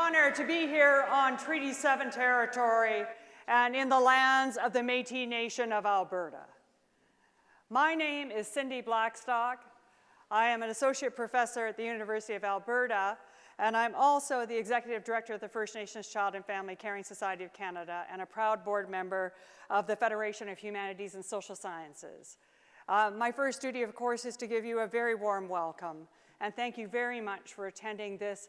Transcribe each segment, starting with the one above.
honor to be here on Treaty 7 territory and in the lands of the Métis Nation of Alberta. My name is Cindy Blackstock. I am an associate professor at the University of Alberta, and I'm also the executive director of the First Nations Child and Family Caring Society of Canada and a proud board member of the Federation of Humanities and Social Sciences. My first duty, of course, is to give you a very warm welcome, and thank you very much for attending this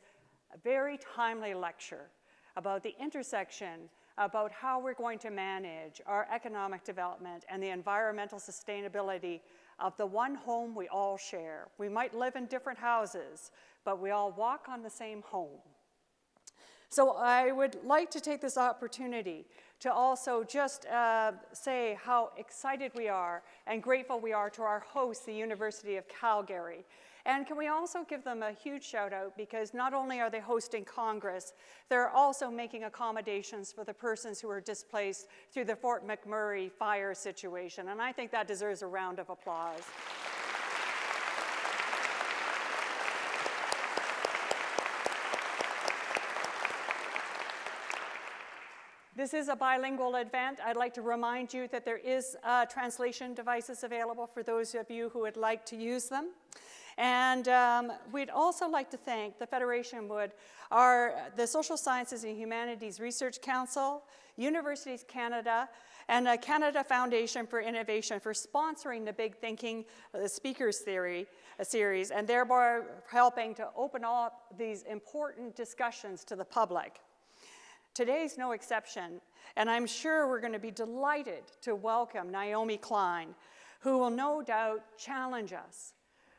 very timely lecture about the intersection about how we're going to manage our economic development and the environmental sustainability of the one home we all share. We might live in different houses, but we all walk on the same home. So I would like to take this opportunity to also just say how excited we are and grateful we are to our host, the University of Calgary. And can we also give them a huge shout out, because not only are they hosting Congress, they're also making accommodations for the persons who are displaced through the Fort McMurray fire situation. And I think that deserves a round of applause. This is a bilingual event. I'd like to remind you that there is translation devices available for those of you who would like to use them. And we'd also like to thank the Federation the Social Sciences and Humanities Research Council, Universities Canada, and the Canada Foundation for Innovation for sponsoring the Big Thinking Speakers series, and thereby helping to open up these important discussions to the public. Today's no exception, and I'm sure we're going to be delighted to welcome Naomi Klein, who will no doubt challenge us.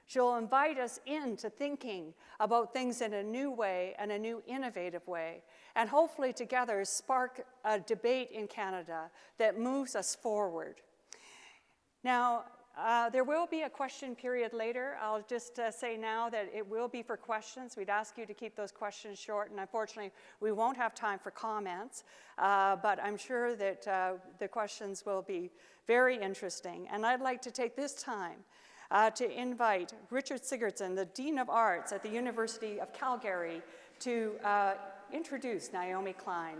She'll invite us into thinking about things in a new way and a new innovative way, and hopefully together spark a debate in Canada that moves us forward. Now, there will be a question period later. I'll just say now that it will be for questions. We'd ask you to keep those questions short, and unfortunately, we won't have time for comments, but I'm sure that the questions will be very interesting. And I'd like to take this time to invite Richard Sigurdsson, the Dean of Arts at the University of Calgary, to introduce Naomi Klein.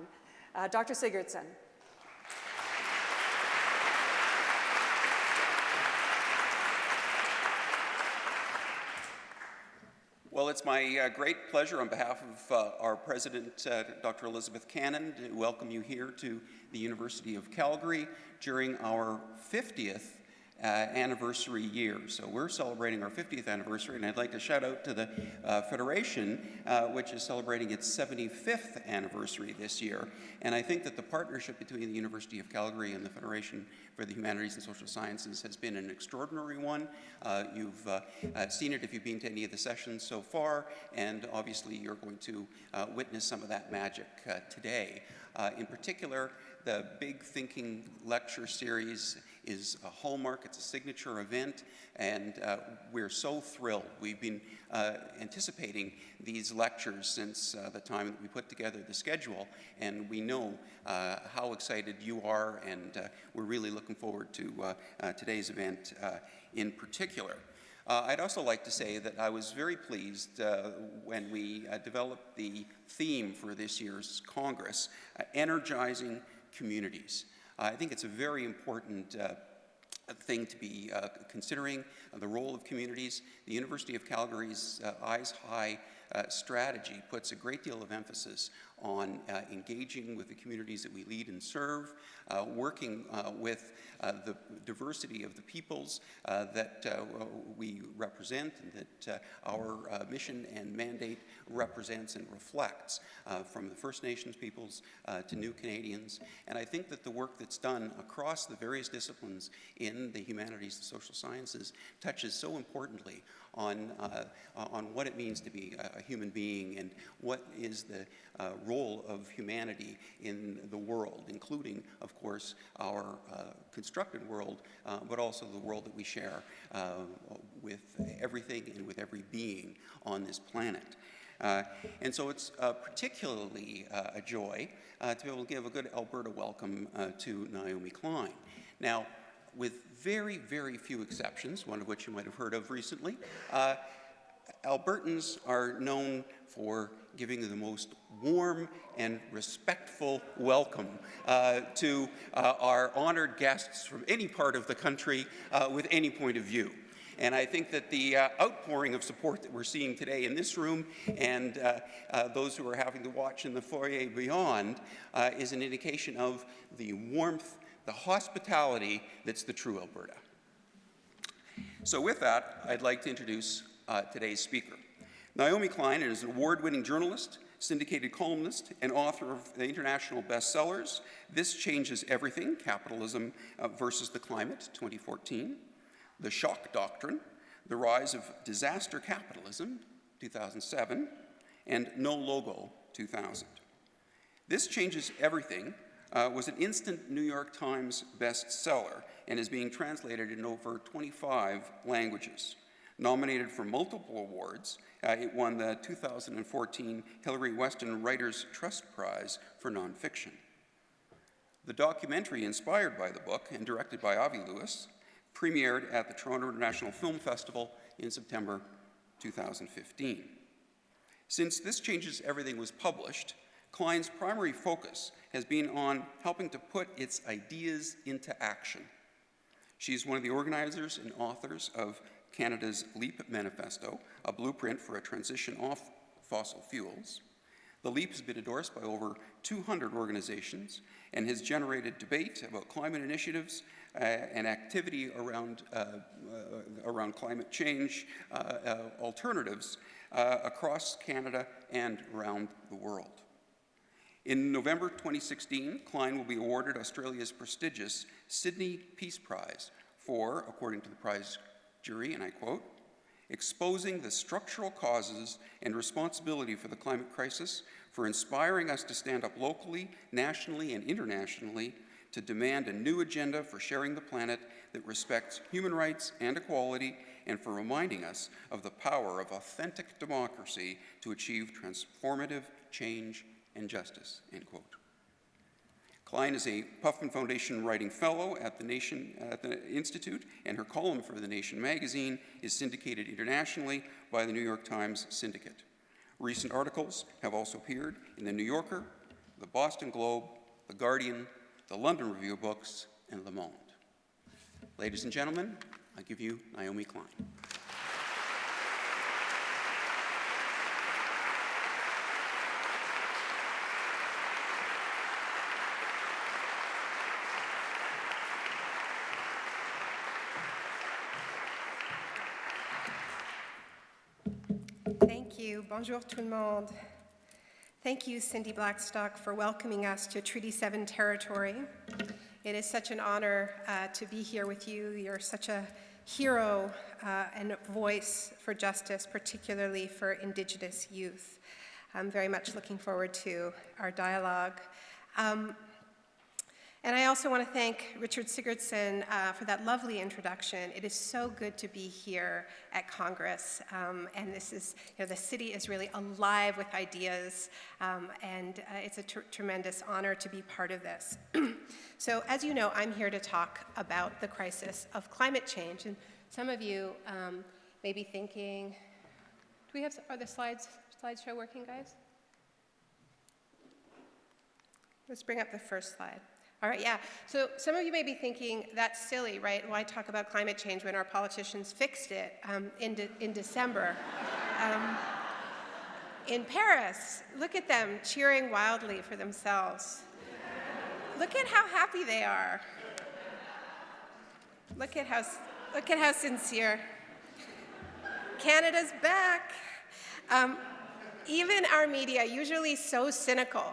Dr. Sigurdsson. Well, it's my great pleasure on behalf of our president, Dr. Elizabeth Cannon, to welcome you here to the University of Calgary during our 50th anniversary year. So we're celebrating our 50th anniversary, and I'd like to shout out to the Federation, which is celebrating its 75th anniversary this year. And I think that the partnership between the University of Calgary and the Federation for the Humanities and Social Sciences has been an extraordinary one. You've seen it if you've been to any of the sessions so far, and obviously you're going to witness some of that magic today. In particular, the Big Thinking Lecture Series is a hallmark, it's a signature event, and we're so thrilled. We've been anticipating these lectures since the time that we put together the schedule, and we know how excited you are, and we're really looking forward to today's event in particular. I'd also like to say that I was very pleased when we developed the theme for this year's Congress, Energizing Communities. I think it's a very important thing to be considering, the role of communities. The University of Calgary's Eyes High strategy puts a great deal of emphasis on engaging with the communities that we lead and serve, working with the diversity of the peoples that we represent and that our mission and mandate represents and reflects, from the First Nations peoples to New Canadians. And I think that the work that's done across the various disciplines in the humanities and social sciences touches so importantly on what it means to be a human being and what is the role of humanity in the world, including, of course, our constructed world, but also the world that we share with everything and with every being on this planet. And so it's particularly a joy to be able to give a good Alberta welcome to Naomi Klein. Now, with very, very few exceptions, one of which you might have heard of recently, Albertans are known for giving the most warm and respectful welcome to our honored guests from any part of the country with any point of view. And I think that the outpouring of support that we're seeing today in this room and those who are having to watch in the foyer beyond is an indication of the warmth, the hospitality that's the true Alberta. So with that, I'd like to introduce today's speaker. Naomi Klein is an award-winning journalist, syndicated columnist, and author of the international bestsellers, This Changes Everything, Capitalism versus the Climate, 2014, The Shock Doctrine, The Rise of Disaster Capitalism, 2007, and No Logo, 2000. This Changes Everything was an instant New York Times bestseller and is being translated in over 25 languages. Nominated for multiple awards, it won the 2014 Hillary Weston Writers' Trust Prize for nonfiction. The documentary inspired by the book and directed by Avi Lewis premiered at the Toronto International Film Festival in September 2015. Since This Changes Everything was published, Klein's primary focus has been on helping to put its ideas into action. She's one of the organizers and authors of Canada's LEAP Manifesto, a blueprint for a transition off fossil fuels. The LEAP has been endorsed by over 200 organizations and has generated debate about climate initiatives and activity around climate change alternatives across Canada and around the world. In November 2016, Klein will be awarded Australia's prestigious Sydney Peace Prize for, according to the prize jury, and I quote, exposing the structural causes and responsibility for the climate crisis, for inspiring us to stand up locally, nationally, and internationally to demand a new agenda for sharing the planet that respects human rights and equality, and for reminding us of the power of authentic democracy to achieve transformative change and justice, end quote. Klein is a Puffman Foundation Writing Fellow at the Institute, and her column for The Nation magazine is syndicated internationally by the New York Times Syndicate. Recent articles have also appeared in The New Yorker, The Boston Globe, The Guardian, The London Review of Books, and Le Monde. Ladies and gentlemen, I give you Naomi Klein. Thank you. Bonjour tout le monde. Thank you, Cindy Blackstock, for welcoming us to Treaty 7 territory. It is such an honor to be here with you. You're such a hero and voice for justice, particularly for Indigenous youth. I'm very much looking forward to our dialogue. And I also want to thank Richard Sigurdsson for that lovely introduction. It is so good to be here at Congress. And this is, the city is really alive with ideas. And it's a tremendous honor to be part of this. So as you know, I'm here to talk about the crisis of climate change. And some of you may be thinking, are the slideshow working, guys? Let's bring up the first slide. All right, yeah. So some of you may be thinking, that's silly, right? Why talk about climate change when our politicians fixed it in December? In Paris, look at them cheering wildly for themselves. Look at how happy they are. Look at how sincere. Canada's back. Even our media, usually so cynical,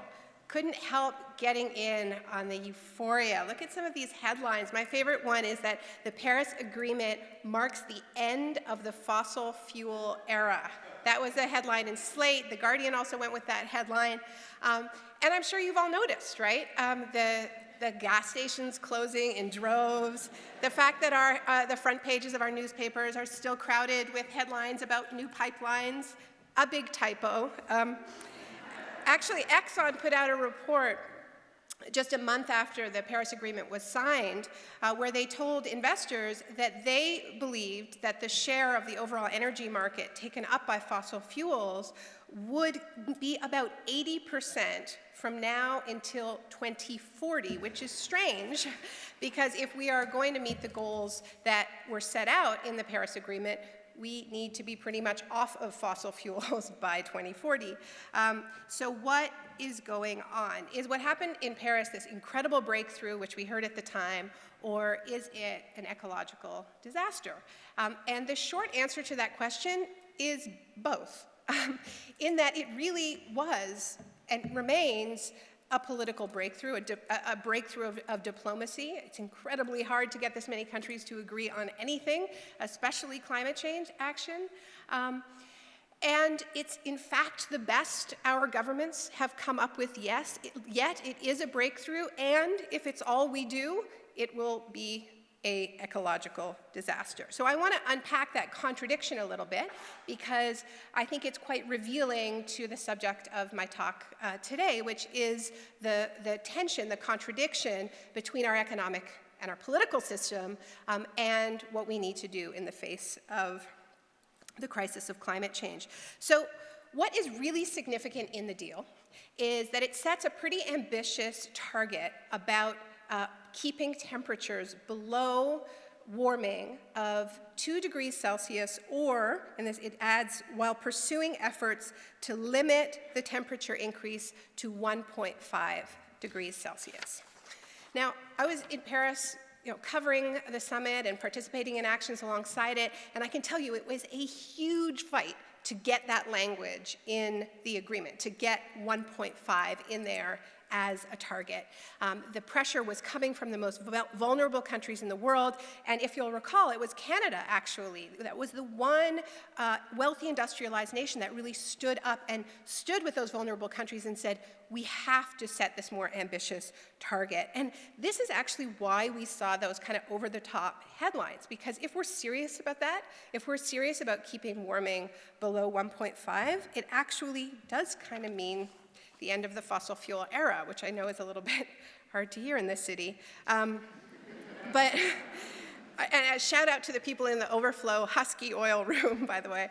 couldn't help getting in on the euphoria. Look at some of these headlines. My favorite one is that the Paris Agreement marks the end of the fossil fuel era. That was a headline in Slate. The Guardian also went with that headline. And I'm sure you've all noticed, right? The gas stations closing in droves. The fact that the front pages of our newspapers are still crowded with headlines about new pipelines. A big typo. Actually, Exxon put out a report just a month after the Paris Agreement was signed, where they told investors that they believed that the share of the overall energy market taken up by fossil fuels would be about 80% from now until 2040, which is strange, because if we are going to meet the goals that were set out in the Paris Agreement, we need to be pretty much off of fossil fuels by 2040. So what is going on? Is what happened in Paris this incredible breakthrough, which we heard at the time, or is it an ecological disaster? And the short answer to that question is both, in that it really was and remains a political breakthrough, a breakthrough of diplomacy. It's incredibly hard to get this many countries to agree on anything, especially climate change action. And it's in fact the best our governments have come up with, yet it is a breakthrough, and if it's all we do, it will be an ecological disaster. So I want to unpack that contradiction a little bit, because I think it's quite revealing to the subject of my talk today, which is the tension, the contradiction between our economic and our political system and what we need to do in the face of the crisis of climate change. So what is really significant in the deal is that it sets a pretty ambitious target about keeping temperatures below warming of 2 degrees Celsius, or, and this, it adds, while pursuing efforts to limit the temperature increase to 1.5 degrees Celsius. Now, I was in Paris, covering the summit and participating in actions alongside it, and I can tell you it was a huge fight to get that language in the agreement, to get 1.5 in there as a target. The pressure was coming from the most vulnerable countries in the world, and if you'll recall, it was Canada, actually, that was the one wealthy industrialized nation that really stood up and stood with those vulnerable countries and said, we have to set this more ambitious target. And this is actually why we saw those kind of over-the-top headlines, because if we're serious about that, if we're serious about keeping warming below 1.5, it actually does kind of mean the end of the fossil fuel era, which I know is a little bit hard to hear in this city. But and a shout out to the people in the overflow husky oil room, by the way.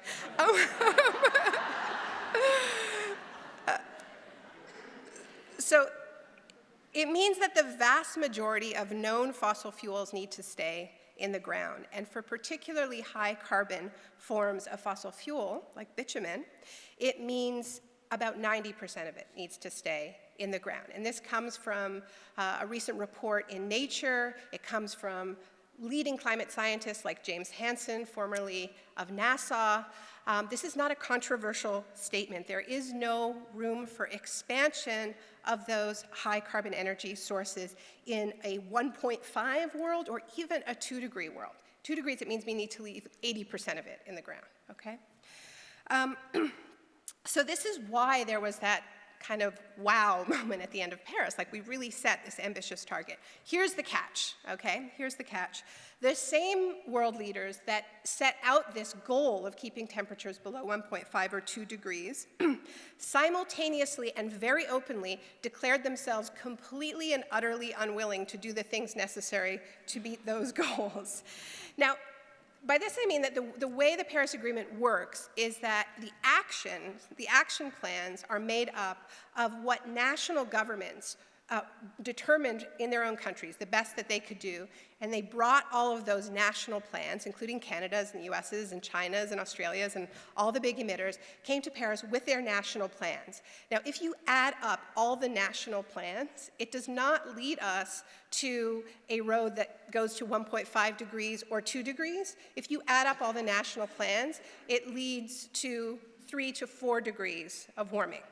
So it means that the vast majority of known fossil fuels need to stay in the ground. And for particularly high carbon forms of fossil fuel, like bitumen, it means about 90% of it needs to stay in the ground. And this comes from a recent report in Nature. It comes from leading climate scientists like James Hansen, formerly of NASA. This is not a controversial statement. There is no room for expansion of those high carbon energy sources in a 1.5 world or even a 2-degree world. 2 degrees, it means we need to leave 80% of it in the ground, okay? So this is why there was that kind of wow moment at the end of Paris, like we really set this ambitious target. Here's the catch, okay? Here's the catch. The same world leaders that set out this goal of keeping temperatures below 1.5 or 2 degrees simultaneously and very openly declared themselves completely and utterly unwilling to do the things necessary to meet those goals. Now, by this I mean that the way the Paris Agreement works is that the action plans are made up of what national governments determined in their own countries, the best that they could do, and they brought all of those national plans, including Canada's and the US's and China's and Australia's and all the big emitters, came to Paris with their national plans. Now, if you add up all the national plans, it does not lead us to a road that goes to 1.5 degrees or 2 degrees. If you add up all the national plans, it leads to 3 to 4 degrees of warming.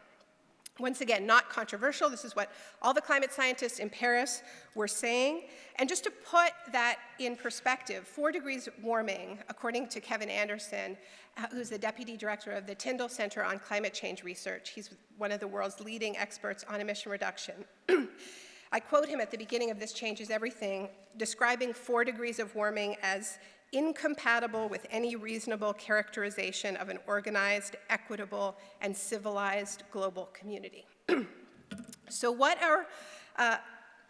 Once again, not controversial. This is what all the climate scientists in Paris were saying. And just to put that in perspective, 4 degrees warming, according to Kevin Anderson, who's the deputy director of the Tyndall Center on Climate Change Research. He's one of the world's leading experts on emission reduction. I quote him at the beginning of This Changes Everything, describing 4 degrees of warming as incompatible with any reasonable characterization of an organized, equitable, and civilized global community. So what our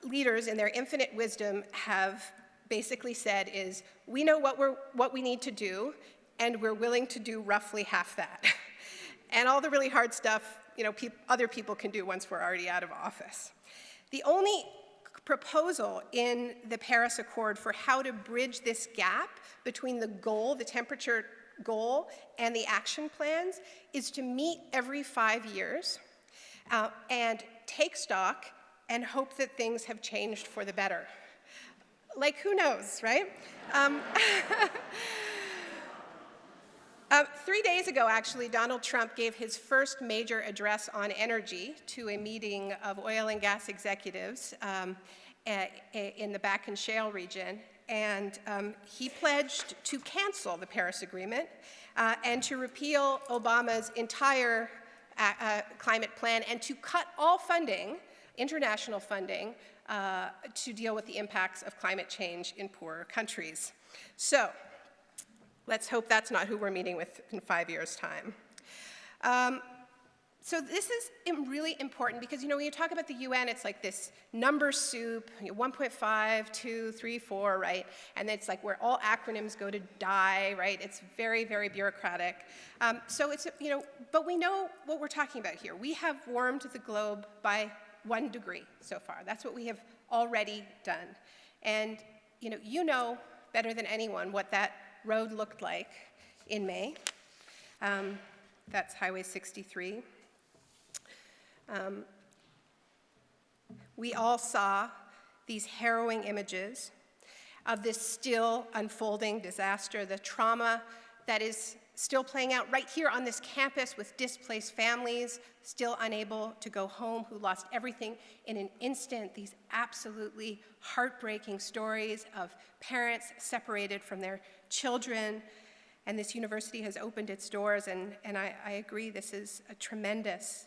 leaders in their infinite wisdom have basically said is, we know what we need to do, and we're willing to do roughly half that. And all the really hard stuff, other people can do once we're already out of office. The only proposal in the Paris Accord for how to bridge this gap between the goal, the temperature goal, and the action plans is to meet every 5 years and take stock and hope that things have changed for the better. Like, who knows, right? 3 days ago, actually, Donald Trump gave his first major address on energy to a meeting of oil and gas executives in the Bakken Shale region. And he pledged to cancel the Paris Agreement and to repeal Obama's entire climate plan and to cut all funding, international funding, to deal with the impacts of climate change in poorer countries. So let's hope that's not who we're meeting with in 5 years' time. So this is really important because, when you talk about the UN, it's like this number soup, 1.5, 2, 3, 4, right? And it's like where all acronyms go to die, right? It's very, very bureaucratic. So it's, but we know what we're talking about here. We have warmed the globe by 1 degree so far. That's what we have already done. And, you know better than anyone what that road looked like in May. That's Highway 63. We all saw these harrowing images of this still unfolding disaster, the trauma that is still playing out right here on this campus with displaced families still unable to go home, who lost everything in an instant, these absolutely heartbreaking stories of parents separated from their children. And this university has opened its doors, and I agree, this is a tremendous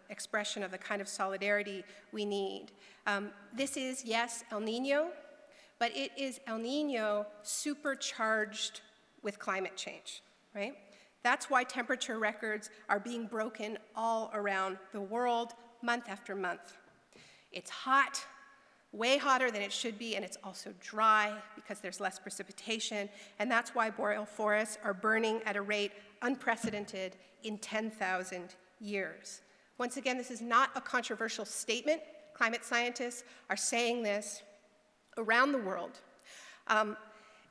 expression of the kind of solidarity we need. This is, yes, El Nino, but it is El Nino supercharged with climate change, right? That's why temperature records are being broken all around the world, month after month. It's hot, way hotter than it should be, and it's also dry because there's less precipitation, and that's why boreal forests are burning at a rate unprecedented in 10,000 years. Once again, this is not a controversial statement. Climate scientists are saying this around the world.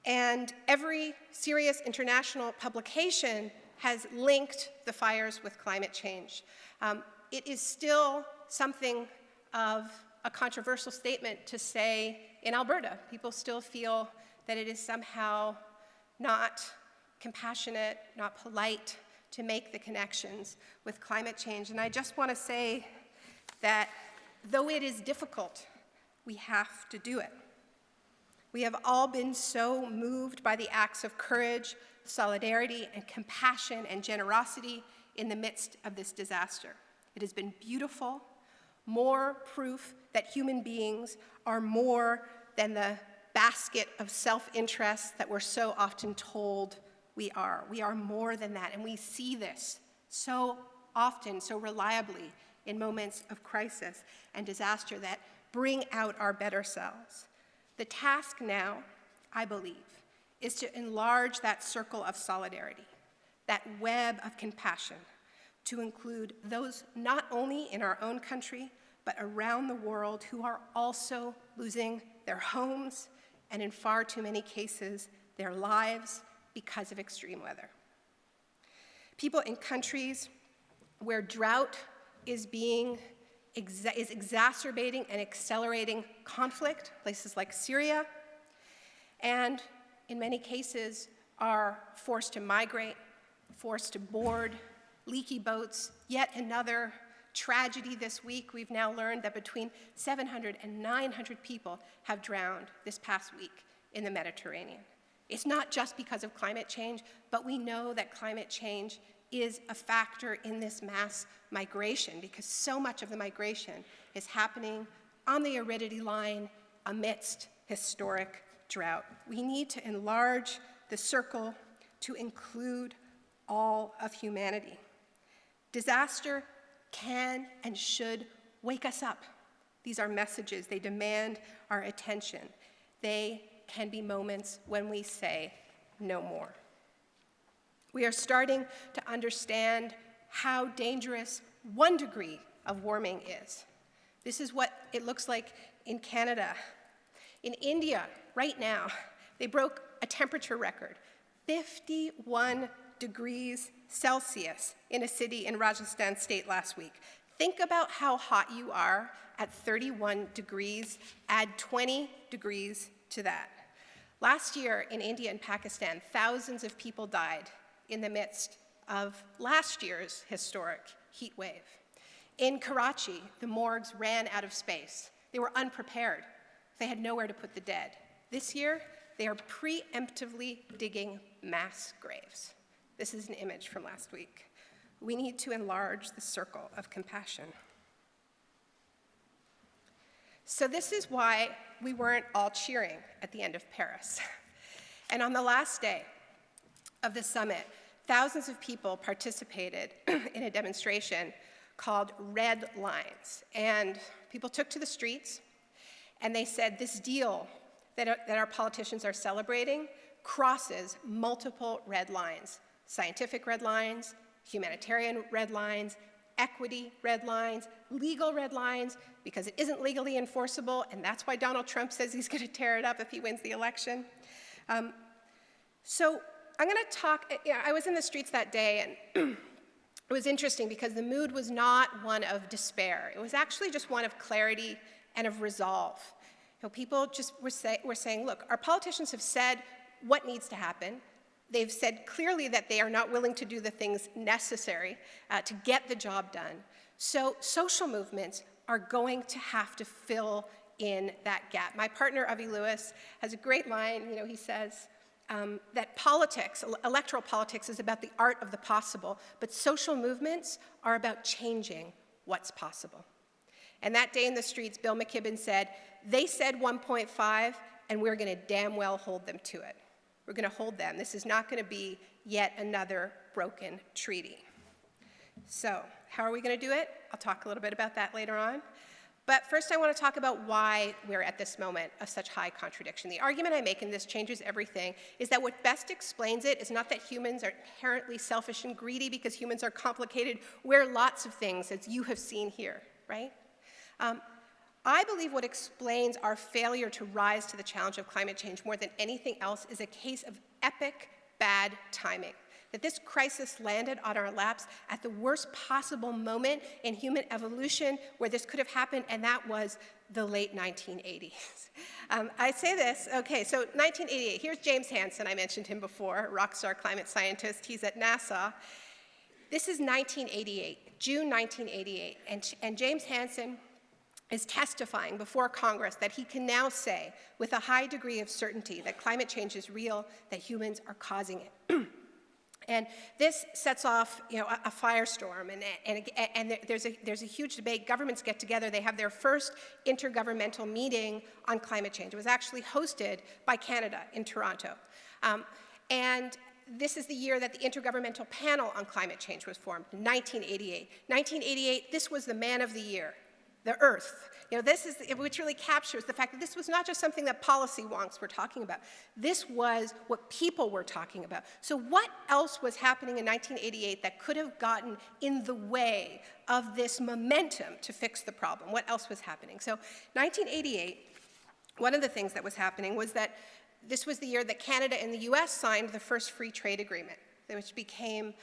And every serious international publication has linked the fires with climate change. It is still something of a controversial statement to say in Alberta. People still feel that it is somehow not compassionate, not polite to make the connections with climate change. And I just want to say that though it is difficult, we have to do it. We have all been so moved by the acts of courage, solidarity, and compassion and generosity in the midst of this disaster. It has been beautiful, more proof that human beings are more than the basket of self-interest that we're so often told we are. We are more than that, and we see this so often, so reliably in moments of crisis and disaster that bring out our better selves. The task now, I believe, is to enlarge that circle of solidarity, that web of compassion, to include those not only in our own country, but around the world who are also losing their homes and in far too many cases, their lives because of extreme weather. People in countries where drought is exacerbating and accelerating conflict, places like Syria, and in many cases are forced to migrate, forced to board leaky boats. Yet another tragedy this week. We've now learned that between 700 and 900 people have drowned this past week in the Mediterranean. It's not just because of climate change, but we know that climate change is a factor in this mass migration because so much of the migration is happening on the aridity line amidst historic drought. We need to enlarge the circle to include all of humanity. Disaster can and should wake us up. These are messages. They demand our attention. They can be moments when we say no more. We are starting to understand how dangerous 1 degree of warming is. This is what it looks like in Canada. In India, right now, they broke a temperature record, 51 degrees Celsius in a city in Rajasthan state last week. Think about how hot you are at 31 degrees, add 20 degrees to that. Last year in India and Pakistan, thousands of people died in the midst of last year's historic heat wave. In Karachi, the morgues ran out of space. They were unprepared. They had nowhere to put the dead. This year, they are preemptively digging mass graves. This is an image from last week. We need to enlarge the circle of compassion. So this is why we weren't all cheering at the end of Paris. And on the last day of the summit, thousands of people participated in a demonstration called Redlines. And people took to the streets, and they said this deal that our politicians are celebrating crosses multiple red lines: scientific red lines, humanitarian red lines, equity red lines, legal red lines, because it isn't legally enforceable, and that's why Donald Trump says he's going to tear it up if he wins the election. So I'm going to talk, I was in the streets that day, and it was interesting because the mood was not one of despair. It was actually just one of clarity and of resolve. People just were saying, look, our politicians have said what needs to happen. They've said clearly that they are not willing to do the things necessary to get the job done. So social movements are going to have to fill in that gap. My partner, Avi Lewis, has a great line. He says that politics, electoral politics, is about the art of the possible, but social movements are about changing what's possible. And that day in the streets, Bill McKibben said, they said 1.5, and we're going to damn well hold them to it. We're going to hold them. This is not going to be yet another broken treaty. So how are we going to do it? I'll talk a little bit about that later on. But first I want to talk about why we're at this moment of such high contradiction. The argument I make in This Changes Everything is that what best explains it is not that humans are inherently selfish and greedy, because humans are complicated. We're lots of things, as you have seen here, right? I believe what explains our failure to rise to the challenge of climate change more than anything else is a case of epic bad timing. That this crisis landed on our laps at the worst possible moment in human evolution where this could have happened, and that was the late 1980s. I say this, okay, so 1988, here's James Hansen, I mentioned him before, rock star climate scientist, he's at NASA. This is 1988, June 1988, and James Hansen is testifying before Congress that he can now say with a high degree of certainty that climate change is real, that humans are causing it. And this sets off, a firestorm, and there's a huge debate. Governments get together. They have their first intergovernmental meeting on climate change. It was actually hosted by Canada in Toronto. And this is the year that the Intergovernmental Panel on Climate Change was formed, 1988. 1988, this was the man of the year, the Earth. This is which really captures the fact that this was not just something that policy wonks were talking about. This was what people were talking about. So what else was happening in 1988 that could have gotten in the way of this momentum to fix the problem? What else was happening? So 1988, one of the things that was happening was that this was the year that Canada and the US signed the first free trade agreement, which became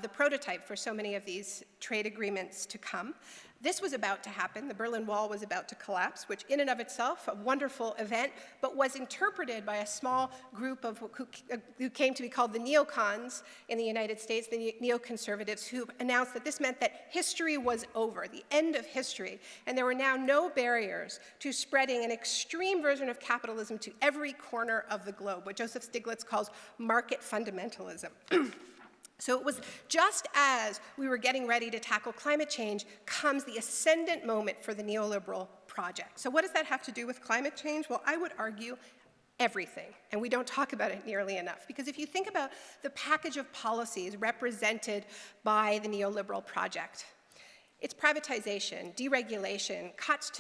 the prototype for so many of these trade agreements to come. This was about to happen. The Berlin Wall was about to collapse, which in and of itself, a wonderful event, but was interpreted by a small group of who came to be called the neocons in the United States, the neoconservatives, who announced that this meant that history was over, the end of history, and there were now no barriers to spreading an extreme version of capitalism to every corner of the globe, what Joseph Stiglitz calls market fundamentalism. So it was just as we were getting ready to tackle climate change comes the ascendant moment for the neoliberal project. So what does that have to do with climate change? Well, I would argue everything, and we don't talk about it nearly enough. Because if you think about the package of policies represented by the neoliberal project, It's privatization, deregulation, cuts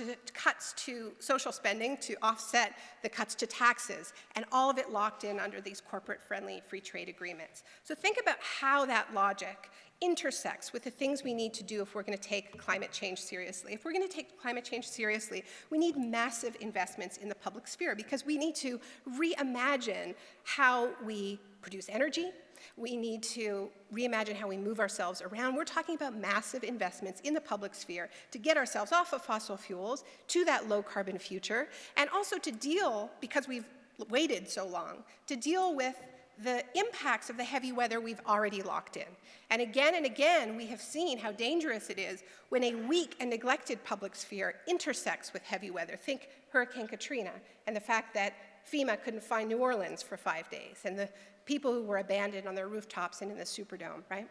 to social spending to offset the cuts to taxes, and all of it locked in under these corporate-friendly free trade agreements. So think about how that logic intersects with the things we need to do if we're going to take climate change seriously. If we're going to take climate change seriously, we need massive investments in the public sphere because we need to reimagine how we produce energy. We need to reimagine how we move ourselves around. We're talking about massive investments in the public sphere to get ourselves off of fossil fuels to that low carbon future, and also to deal, because we've waited so long, to deal with the impacts of the heavy weather we've already locked in. And again, we have seen how dangerous it is when a weak and neglected public sphere intersects with heavy weather. Think Hurricane Katrina and the fact that FEMA couldn't find New Orleans for 5 days, and the people who were abandoned on their rooftops and in the Superdome, right?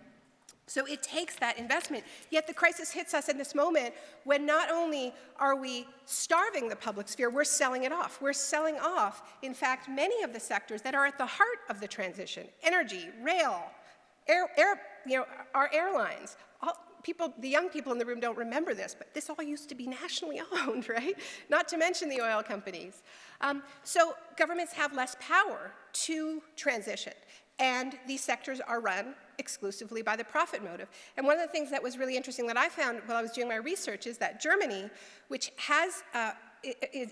So it takes that investment, yet the crisis hits us in this moment when not only are we starving the public sphere, we're selling it off. We're selling off, in fact, many of the sectors that are at the heart of the transition: energy, rail, our airlines. The young people in the room don't remember this, but this all used to be nationally owned, right? Not to mention the oil companies. So governments have less power to transition, and these sectors are run exclusively by the profit motive. And one of the things that was really interesting that I found while I was doing my research is that Germany, which has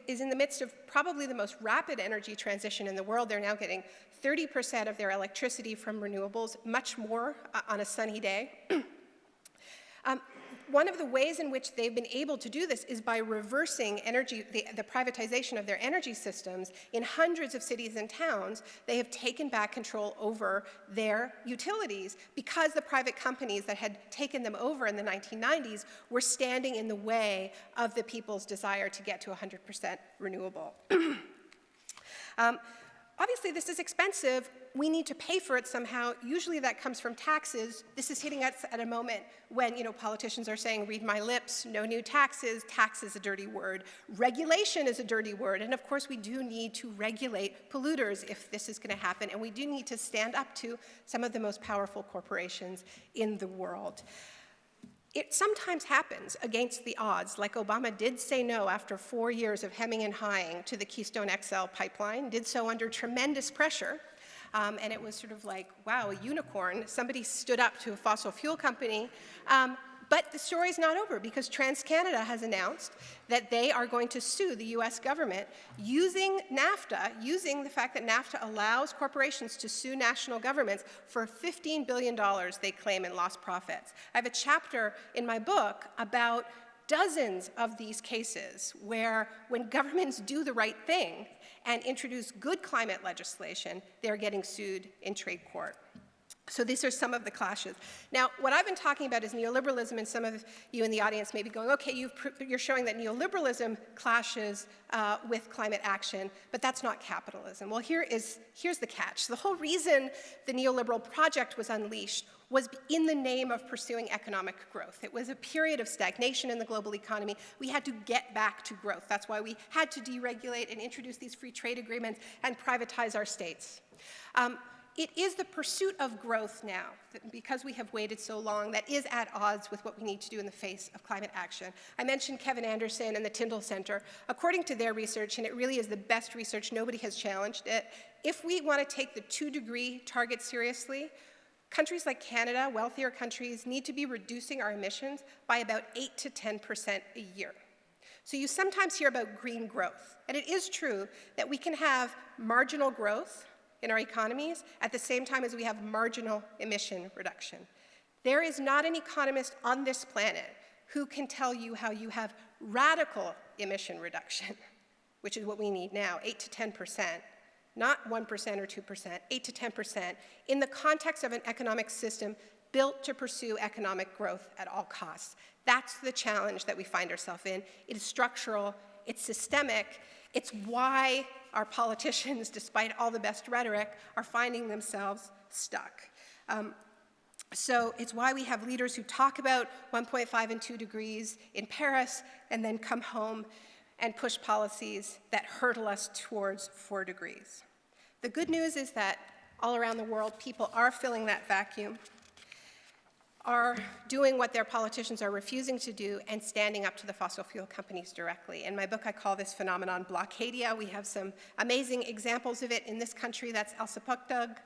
is in the midst of probably the most rapid energy transition in the world. They're now getting 30% of their electricity from renewables, much more on a sunny day. One of the ways in which they've been able to do this is by reversing the privatization of their energy systems. In hundreds of cities and towns, they have taken back control over their utilities because the private companies that had taken them over in the 1990s were standing in the way of the people's desire to get to 100% renewable. Obviously, this is expensive. We need to pay for it somehow. Usually that comes from taxes. This is hitting us at a moment when, politicians are saying, read my lips, no new taxes. Tax is a dirty word. Regulation is a dirty word. And of course, we do need to regulate polluters if this is going to happen. And we do need to stand up to some of the most powerful corporations in the world. It sometimes happens against the odds, like Obama did say no after 4 years of hemming and hawing to the Keystone XL pipeline, did so under tremendous pressure. And it was sort of like, wow, a unicorn. Somebody stood up to a fossil fuel company. But the story's not over because TransCanada has announced that they are going to sue the US government using NAFTA, using the fact that NAFTA allows corporations to sue national governments for $15 billion they claim in lost profits. I have a chapter in my book about dozens of these cases where when governments do the right thing and introduce good climate legislation, they're getting sued in trade court. So these are some of the clashes. Now, what I've been talking about is neoliberalism, and some of you in the audience may be going, okay, you're showing that neoliberalism clashes with climate action, but that's not capitalism. Well, here's the catch. The whole reason the neoliberal project was unleashed was in the name of pursuing economic growth. It was a period of stagnation in the global economy. We had to get back to growth. That's why we had to deregulate and introduce these free trade agreements and privatize our states. It is the pursuit of growth now, because we have waited so long, that is at odds with what we need to do in the face of climate action. I mentioned Kevin Anderson and the Tyndall Center. According to their research, and it really is the best research, nobody has challenged it, if we want to take the 2-degree target seriously, countries like Canada, wealthier countries, need to be reducing our emissions by about 8 to 10% a year. So you sometimes hear about green growth, and it is true that we can have marginal growth in our economies at the same time as we have marginal emission reduction. There is not an economist on this planet who can tell you how you have radical emission reduction, which is what we need now, 8 to 10%, not 1% or 2%, 8 to 10%, in the context of an economic system built to pursue economic growth at all costs. That's the challenge that we find ourselves in. It is structural, it's systemic, it's why our politicians, despite all the best rhetoric, are finding themselves stuck. So it's why we have leaders who talk about 1.5 and 2 degrees in Paris and then come home and push policies that hurtle us towards 4 degrees. The good news is that all around the world, people are filling that vacuum. are doing what their politicians are refusing to do and standing up to the fossil fuel companies directly. In my book, I call this phenomenon blockadia. We have some amazing examples of it in this country. That's Elsipogtog.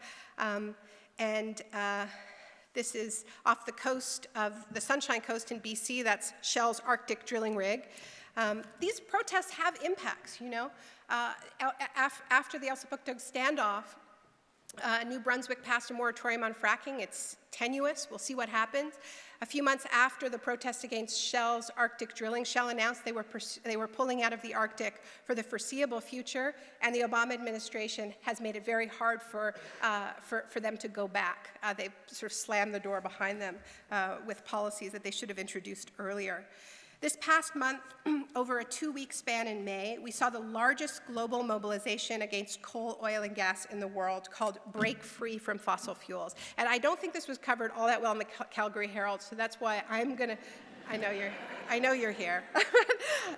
This is off the coast of the Sunshine Coast in BC. That's Shell's Arctic drilling rig. These protests have impacts, you know. After the Elsipogtog standoff, New Brunswick passed a moratorium on fracking. It's tenuous. We'll see what happens. A few months after the protest against Shell's Arctic drilling, Shell announced they were pulling out of the Arctic for the foreseeable future, and the Obama administration has made it very hard for them to go back. They sort of slammed the door behind them with policies that they should have introduced earlier. This past month, over a 2-week span in May, we saw the largest global mobilization against coal, oil, and gas in the world called Break Free from Fossil Fuels. And I don't think this was covered all that well in the Calgary Herald, so that's why I'm gonna, I know you're here.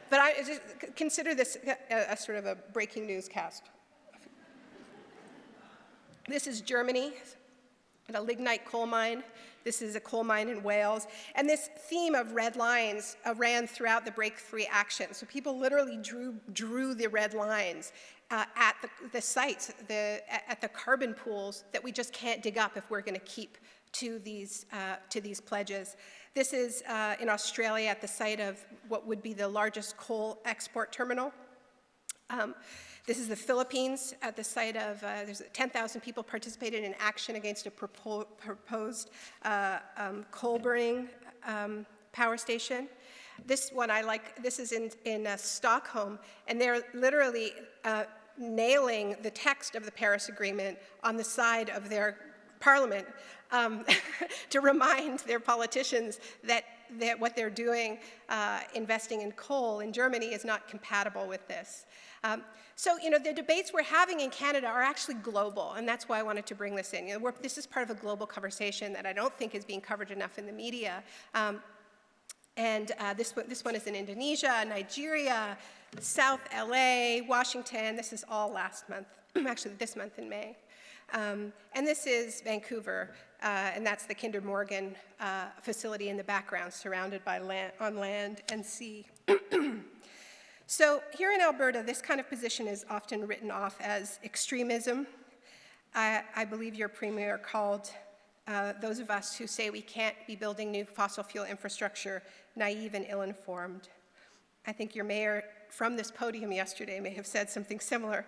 But I just consider this a sort of a breaking newscast. This is Germany, at a lignite coal mine. This is a coal mine in Wales. And this theme of red lines ran throughout the Break Free action. So people literally drew the red lines at the sites, at the carbon pools that we just can't dig up if we're going to keep to these pledges. This is in Australia at the site of what would be the largest coal export terminal. This is the Philippines at the site of, there's 10,000 people participated in action against a proposed coal burning power station. This one I like, this is in Stockholm, and they're literally nailing the text of the Paris Agreement on the side of their parliament to remind their politicians that what they're doing, investing in coal in Germany, is not compatible with this. So, you know, the debates we're having in Canada are actually global, and that's why I wanted to bring this in. You know, this is part of a global conversation that I don't think is being covered enough in the media. This one is in Indonesia, Nigeria, South LA, Washington. This is all last month, actually this month in May. And this is Vancouver, and that's the Kinder Morgan facility in the background, surrounded by on land and sea. So here in Alberta, this kind of position is often written off as extremism. I believe your premier called those of us who say we can't be building new fossil fuel infrastructure naive and ill-informed. I think your mayor from this podium yesterday may have said something similar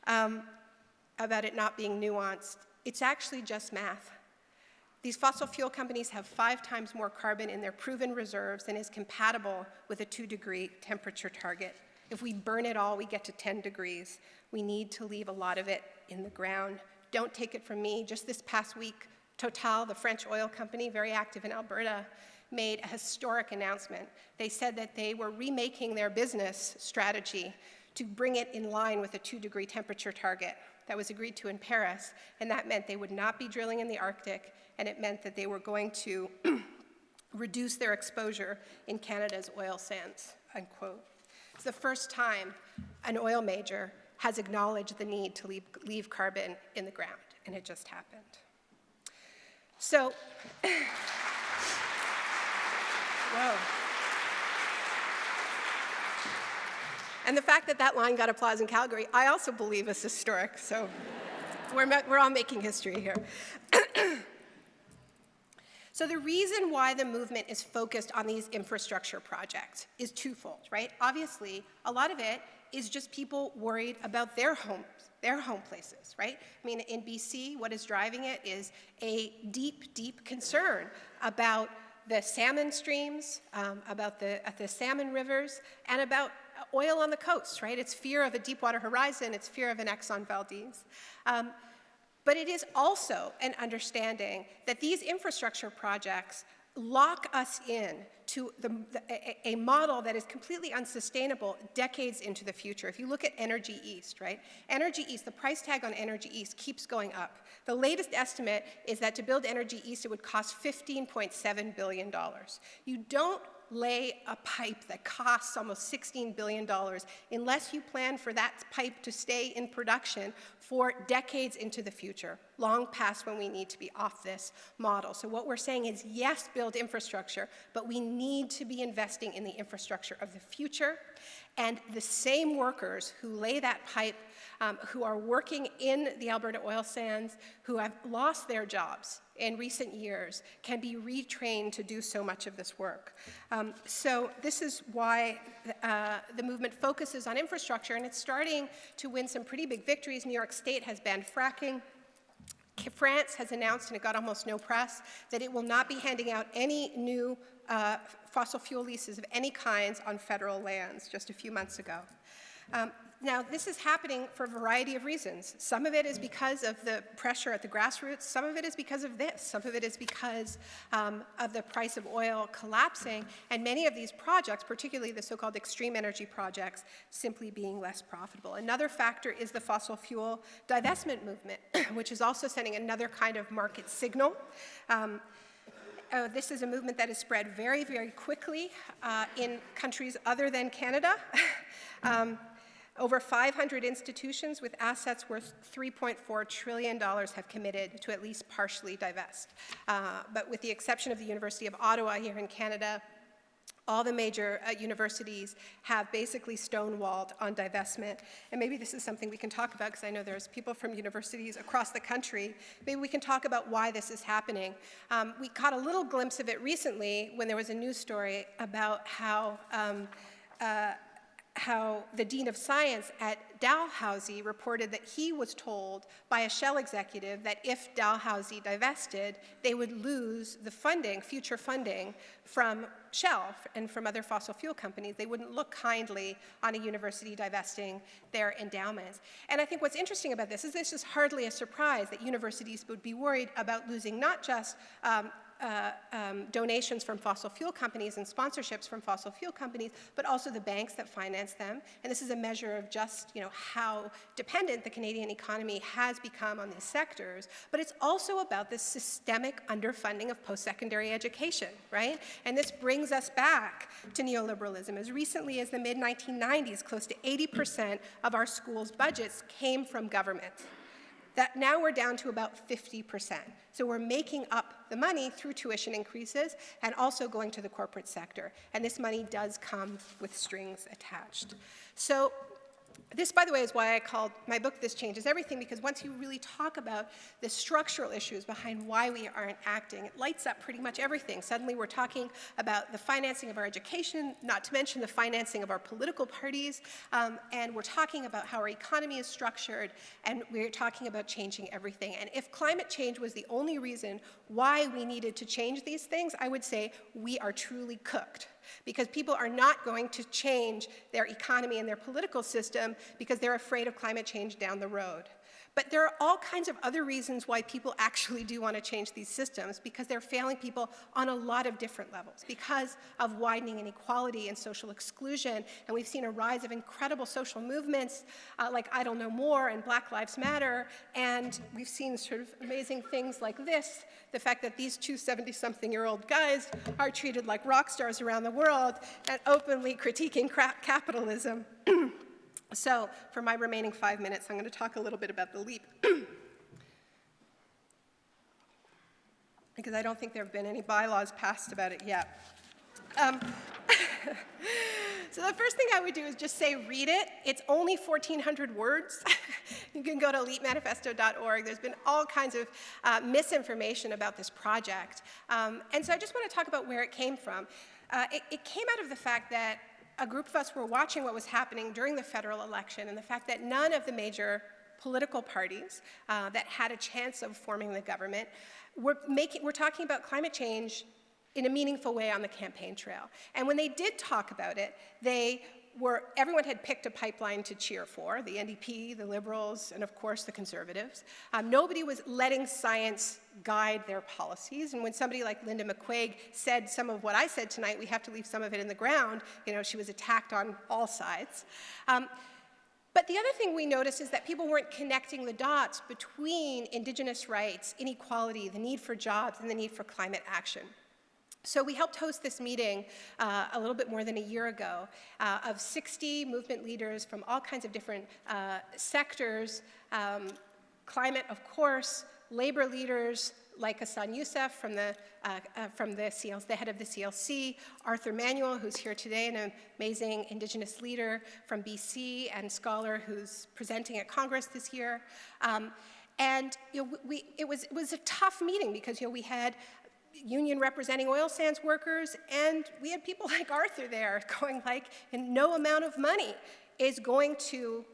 about it not being nuanced. It's actually just math. These fossil fuel companies have 5 times more carbon in their proven reserves than is compatible with a 2-degree temperature target. If we burn it all, we get to 10 degrees. We need to leave a lot of it in the ground. Don't take it from me. Just this past week, Total, the French oil company, very active in Alberta, made a historic announcement. They said that they were remaking their business strategy to bring it in line with a 2-degree temperature target that was agreed to in Paris, and that meant they would not be drilling in the Arctic, and it meant that they were going to reduce their exposure in Canada's oil sands, unquote. It's the first time an oil major has acknowledged the need to leave carbon in the ground, and it just happened. So, whoa. And the fact that that line got applause in Calgary, I also believe is historic, so we're all making history here. So the reason why the movement is focused on these infrastructure projects is twofold, right? Obviously, a lot of it is just people worried about their homes, their home places, right? I mean, in BC, what is driving it is a deep, deep concern about the salmon streams, about the salmon rivers, and about oil on the coast, right? It's fear of a Deepwater Horizon, it's fear of an Exxon Valdez. But it is also an understanding that these infrastructure projects lock us in to a model that is completely unsustainable decades into the future. If you look at Energy East, right? Energy East, the price tag on Energy East keeps going up. The latest estimate is that to build Energy East, it would cost $15.7 billion. You don't lay a pipe that costs almost $16 billion unless you plan for that pipe to stay in production for decades into the future, long past when we need to be off this model. So what we're saying is, yes, build infrastructure, but we need to be investing in the infrastructure of the future. And the same workers who lay that pipe, who are working in the Alberta oil sands, who have lost their jobs in recent years, can be retrained to do so much of this work. So this is why the movement focuses on infrastructure, and it's starting to win some pretty big victories. New York State has banned fracking. France has announced, and it got almost no press, that it will not be handing out any new fossil fuel leases of any kinds on federal lands just a few months ago. Now, this is happening for a variety of reasons. Some of it is because of the pressure at the grassroots. Some of it is because of this. Some of it is because of the price of oil collapsing, and many of these projects, particularly the so-called extreme energy projects, simply being less profitable. Another factor is the fossil fuel divestment movement, which is also sending another kind of market signal. This is a movement that has spread very, very quickly in countries other than Canada. Over 500 institutions with assets worth $3.4 trillion have committed to at least partially divest. But with the exception of the University of Ottawa here in Canada, all the major universities have basically stonewalled on divestment. And maybe this is something we can talk about, because I know there's people from universities across the country. Maybe we can talk about why this is happening. We caught a little glimpse of it recently when there was a news story about how the dean of science at Dalhousie reported that he was told by a Shell executive that if Dalhousie divested, they would lose the funding, future funding, from Shell and from other fossil fuel companies. They wouldn't look kindly on a university divesting their endowments. And I think what's interesting about this is hardly a surprise that universities would be worried about losing not just donations from fossil fuel companies and sponsorships from fossil fuel companies, but also the banks that finance them. And this is a measure of just, how dependent the Canadian economy has become on these sectors. But it's also about the systemic underfunding of post-secondary education, right? And this brings us back to neoliberalism. As recently as the mid-1990s, close to 80% of our schools' budgets came from government. That now we're down to about 50%. So we're making up the money through tuition increases and also going to the corporate sector. And this money does come with strings attached. So this, by the way, is why I called my book This Changes Everything, because once you really talk about the structural issues behind why we aren't acting, it lights up pretty much everything. Suddenly we're talking about the financing of our education, not to mention the financing of our political parties, and we're talking about how our economy is structured, and we're talking about changing everything. And if climate change was the only reason why we needed to change these things, I would say we are truly cooked. Because people are not going to change their economy and their political system because they're afraid of climate change down the road. But there are all kinds of other reasons why people actually do want to change these systems, because they're failing people on a lot of different levels, because of widening inequality and social exclusion. And we've seen a rise of incredible social movements like I Don't Know More and Black Lives Matter. And we've seen sort of amazing things like this, the fact that these two 70-something-year-old guys are treated like rock stars around the world and openly critiquing capitalism. So, for my remaining 5 minutes, I'm going to talk a little bit about the leap. Because I don't think there have been any bylaws passed about it yet. So the first thing I would do is just say read it. It's only 1,400 words. You can go to leapmanifesto.org. There's been all kinds of misinformation about this project. And so I just want to talk about where it came from. It came out of the fact that a group of us were watching what was happening during the federal election, and the fact that none of the major political parties that had a chance of forming the government were talking about climate change in a meaningful way on the campaign trail. And when they did talk about it, everyone had picked a pipeline to cheer for, the NDP, the Liberals, and of course the Conservatives. Nobody was letting science guide their policies. And when somebody like Linda McQuaig said some of what I said tonight, we have to leave some of it in the ground, she was attacked on all sides. But the other thing we noticed is that people weren't connecting the dots between Indigenous rights, inequality, the need for jobs, and the need for climate action. So we helped host this meeting a little bit more than a year ago of 60 movement leaders from all kinds of different sectors, climate, of course, labor leaders like Hassan Youssef from the head of the CLC, Arthur Manuel, who's here today, an amazing Indigenous leader from BC and scholar who's presenting at Congress this year. And it was a tough meeting because we had union representing oil sands workers, and we had people like Arthur there going like, and no amount of money is going to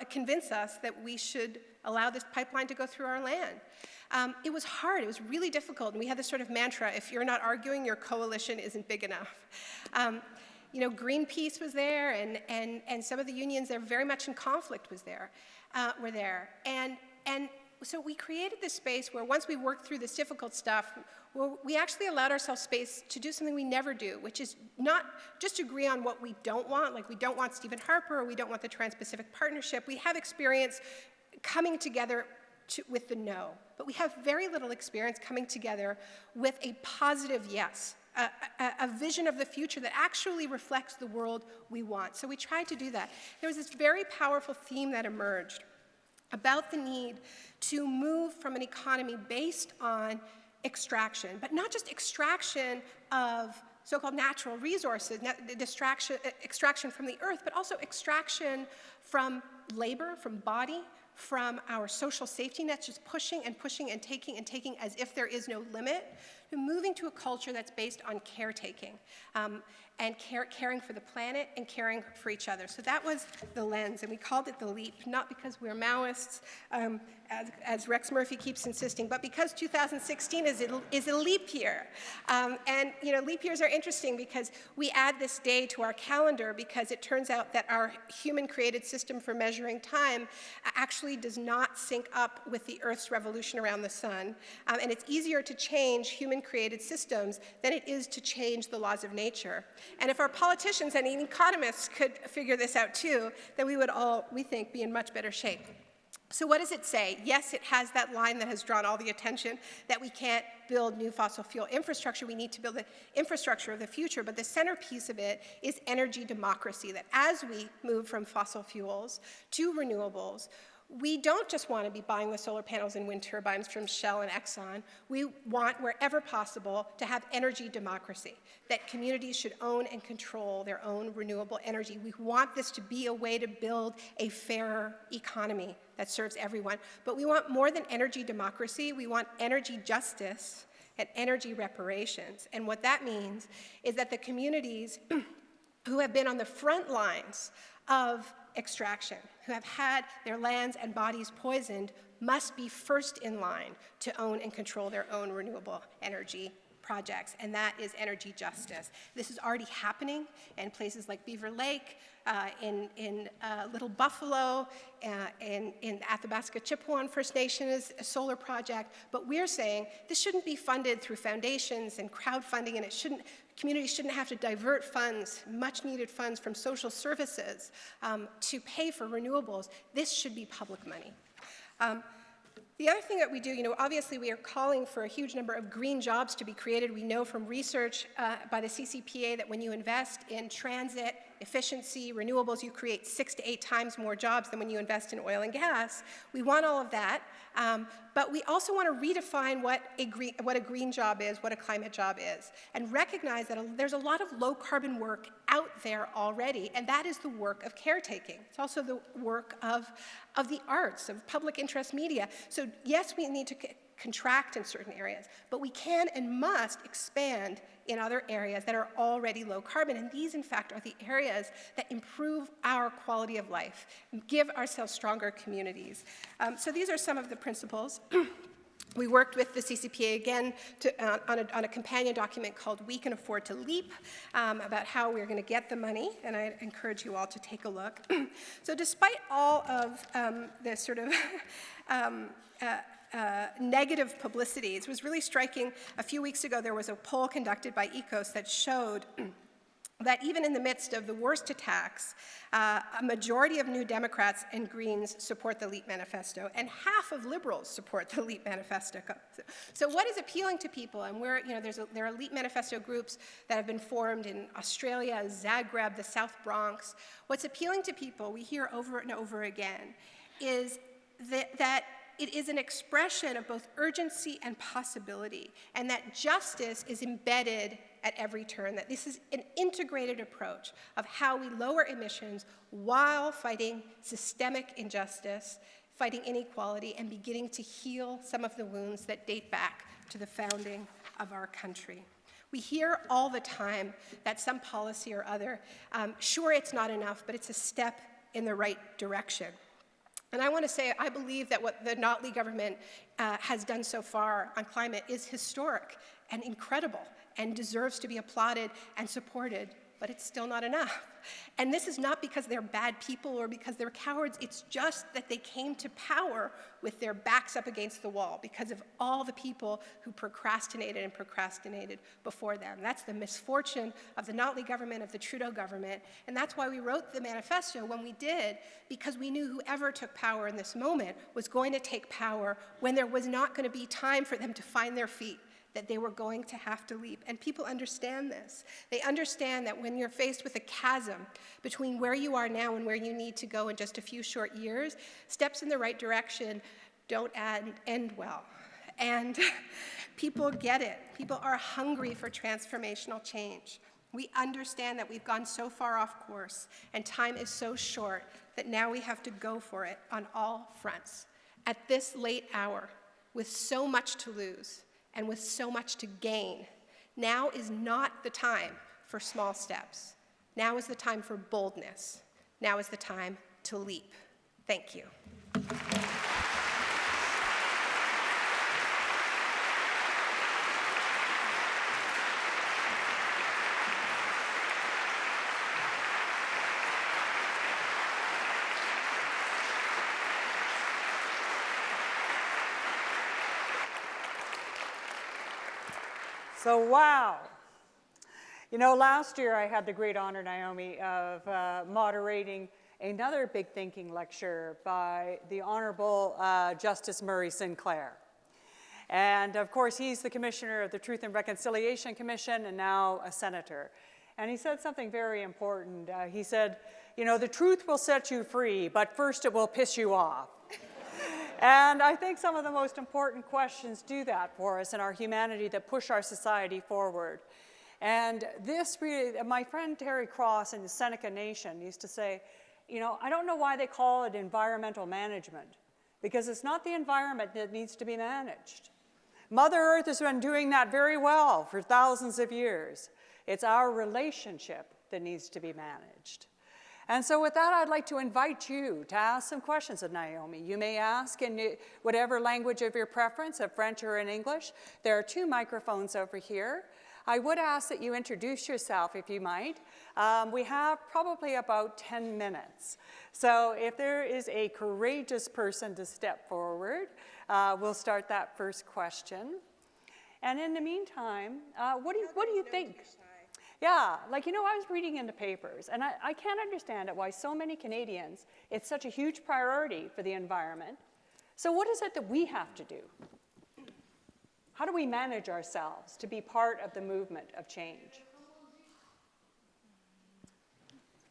convince us that we should allow this pipeline to go through our land. It was hard, it was really difficult, and we had this sort of mantra, if you're not arguing, your coalition isn't big enough. Greenpeace was there, and some of the unions that are very much in conflict were there. And so we created this space where once we worked through this difficult stuff, we actually allowed ourselves space to do something we never do, which is not just agree on what we don't want, like we don't want Stephen Harper or we don't want the Trans-Pacific Partnership. We have experience coming together with the no, but we have very little experience coming together with a positive yes, a vision of the future that actually reflects the world we want. So we tried to do that. There was this very powerful theme that emerged about the need to move from an economy based on extraction, but not just extraction of so-called natural resources, extraction from the earth, but also extraction from labor, from body, from our social safety nets, just pushing and pushing and taking as if there is no limit, to moving to a culture that's based on caretaking and caring for the planet and caring for each other. So that was the lens, and we called it the leap, not because we're Maoists, as Rex Murphy keeps insisting, but because 2016 is a leap year. And leap years are interesting because we add this day to our calendar because it turns out that our human-created system for measuring time actually does not sync up with the Earth's revolution around the sun. And it's easier to change human-created systems than it is to change the laws of nature. And if our politicians and economists could figure this out too, then we would all, we think, be in much better shape. So what does it say? Yes, it has that line that has drawn all the attention that we can't build new fossil fuel infrastructure. We need to build the infrastructure of the future. But the centerpiece of it is energy democracy, that as we move from fossil fuels to renewables, we don't just want to be buying the solar panels and wind turbines from Shell and Exxon. We want, wherever possible, to have energy democracy, that communities should own and control their own renewable energy. We want this to be a way to build a fairer economy that serves everyone. But we want more than energy democracy. We want energy justice and energy reparations. And what that means is that the communities who have been on the front lines of extraction, who have had their lands and bodies poisoned, must be first in line to own and control their own renewable energy projects, and that is energy justice. This is already happening in places like Beaver Lake, in Little Buffalo, in the Athabasca Chippewa First Nations solar project, but we're saying this shouldn't be funded through foundations and crowdfunding, and communities shouldn't have to divert funds, much needed funds from social services to pay for renewables. This should be public money. The other thing that we do, obviously we are calling for a huge number of green jobs to be created. We know from research by the CCPA that when you invest in transit, efficiency, renewables, you create 6 to 8 times more jobs than when you invest in oil and gas. We want all of that, but we also want to redefine what a green job is, what a climate job is, and recognize that there's a lot of low carbon work out there already, and that is the work of caretaking. It's also the work of the arts, of public interest media. So yes, we need to contract in certain areas, but we can and must expand in other areas that are already low carbon. And these, in fact, are the areas that improve our quality of life, give ourselves stronger communities. So these are some of the principles. We worked with the CCPA again on a companion document called We Can Afford to Leap, about how we're going to get the money, and I encourage you all to take a look. So despite all of the sort of negative publicity, it was really striking. A few weeks ago, there was a poll conducted by ECOS that showed that even in the midst of the worst attacks, a majority of New Democrats and Greens support the LEAP Manifesto, and half of liberals support the LEAP Manifesto. So what is appealing to people? And there are LEAP Manifesto groups that have been formed in Australia, Zagreb, the South Bronx. What's appealing to people, we hear over and over again, is that it is an expression of both urgency and possibility, and that justice is embedded at every turn, that this is an integrated approach of how we lower emissions while fighting systemic injustice, fighting inequality, and beginning to heal some of the wounds that date back to the founding of our country. We hear all the time that some policy or other, sure, it's not enough, but it's a step in the right direction. And I want to say, I believe that what the Notley government has done so far on climate is historic and incredible and deserves to be applauded and supported, but it's still not enough. And this is not because they're bad people or because they're cowards, it's just that they came to power with their backs up against the wall because of all the people who procrastinated before them. That's the misfortune of the Notley government, of the Trudeau government, and that's why we wrote the manifesto when we did, because we knew whoever took power in this moment was going to take power when there was not going to be time for them to find their feet, that they were going to have to leap. And people understand this. They understand that when you're faced with a chasm between where you are now and where you need to go in just a few short years, steps in the right direction don't end well. And people get it. People are hungry for transformational change. We understand that we've gone so far off course and time is so short that now we have to go for it on all fronts. At this late hour, with so much to lose, and with so much to gain, now is not the time for small steps. Now is the time for boldness. Now is the time to leap. Thank you. So, wow. You know, last year I had the great honor, Naomi, of moderating another big thinking lecture by the Honorable Justice Murray Sinclair. And of course, he's the commissioner of the Truth and Reconciliation Commission and now a senator. And he said something very important. He said, you know, the truth will set you free, but first it will piss you off. And I think some of the most important questions do that for us in our humanity that push our society forward. And this really, my friend Terry Cross in the Seneca Nation used to say, you know, I don't know why they call it environmental management, because it's not the environment that needs to be managed. Mother Earth has been doing that very well for thousands of years. It's our relationship that needs to be managed. And so with that, I'd like to invite you to ask some questions of Naomi. You may ask in whatever language of your preference, of French or in English. There are 2 microphones over here. I would ask that you introduce yourself, if you might. We have probably about 10 minutes. So if there is a courageous person to step forward, we'll start that first question. And in the meantime, what do you think? Yeah, like, you know, I was reading in the papers, and I can't understand it, why so many Canadians, it's such a huge priority for the environment. So what is it that we have to do? How do we manage ourselves to be part of the movement of change?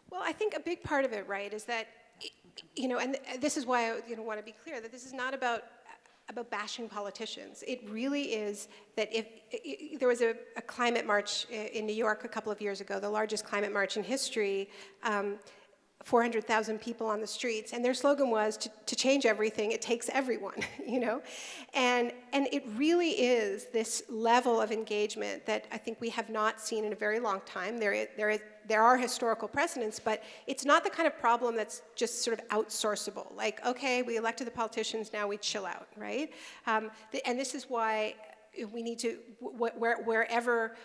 Well, I think a big part of it, right, is that, you know, and this is why I want to be clear, that this is not about bashing politicians. It really is that if there was a climate march in New York a couple of years ago, the largest climate march in history, 400,000 people on the streets, and their slogan was to change everything, it takes everyone, you know? And it really is this level of engagement that I think we have not seen in a very long time. There are historical precedents, but it's not the kind of problem that's just sort of outsourceable. Like, okay, we elected the politicians, now we chill out, right? And this is why we need to, wherever